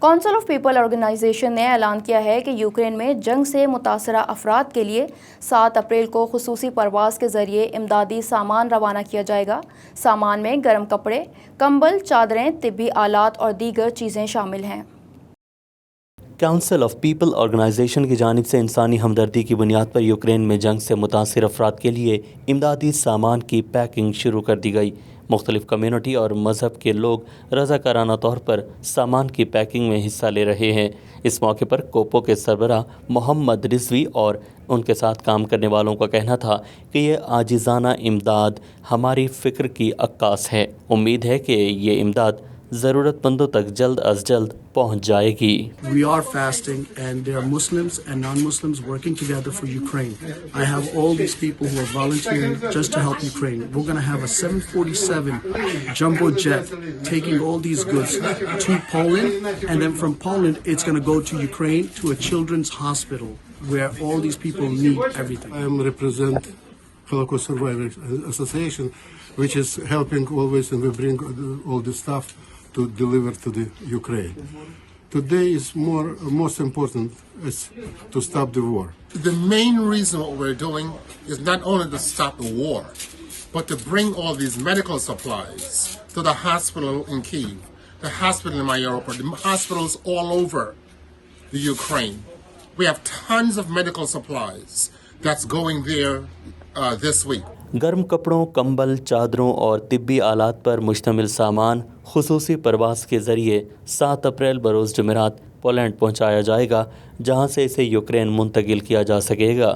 Council of people organisation ने ऐलान किया है कि यूक्रेन में जंग से मुतासरा अफराद के लिए 7 अप्रैल को खुसूसी परवाज़ के ज़रिए इमदादी सामान रवाना किया जाएगा। सामान में गर्म कपड़े, कंबल, चादरें, तिब्बी आलात और दीगर चीज़ें शामिल हैं। कौंसल ऑफ पीपल ऑर्गेनाइजेशन की जानिब से इंसानी हमदर्दी की बुनियाद पर यूक्रेन में जंग से मुतासर अफराद के लिए इमदादी सामान की पैकिंग शुरू कर दी गई। मुख्तलिफ कम्यूनिटी और मज़हब के लोग रज़ाकाराना तौर पर सामान की पैकिंग में हिस्सा ले रहे हैं। इस मौके पर कोपो के सरबराह मोहम्मद रिजवी और उनके साथ काम करने वालों का कहना था कि ये आजिज़ाना इमदाद हमारी फ़िक्र की अक्कास है। उम्मीद है कि ये इमदाद ज़रूरतमंदों तक जल्द अज जल्द पहुँच जाएगी। We are fasting and there are Muslims and non-Muslims working together for Ukraine. I have all these people who are volunteering just to help Ukraine. We're going to have a 747 jumbo jet taking all these goods to Poland, and then from Poland it's going to go to Ukraine to a children's hospital where all these people need everything. I am represent Holocaust Survivors Association, which is helping always, and we bring all the stuff to deliver to the Ukraine. Today is most important is to stop the war. The main reason what we're doing is not only to stop the war, but to bring all these medical supplies to the hospital in Kyiv, the hospital in Mariupol, the hospitals all over the Ukraine. We have tons of medical supplies that's going there this week. गर्म कपड़ों, कंबल, चादरों और तिब्बी आलात पर मुश्तमिल सामान खुसूसी परवाज़ के ज़रिए 7 अप्रैल बरोज़ जुमेरात पोलैंड पहुंचाया जाएगा, जहां से इसे यूक्रेन मुंतकिल किया जा सकेगा।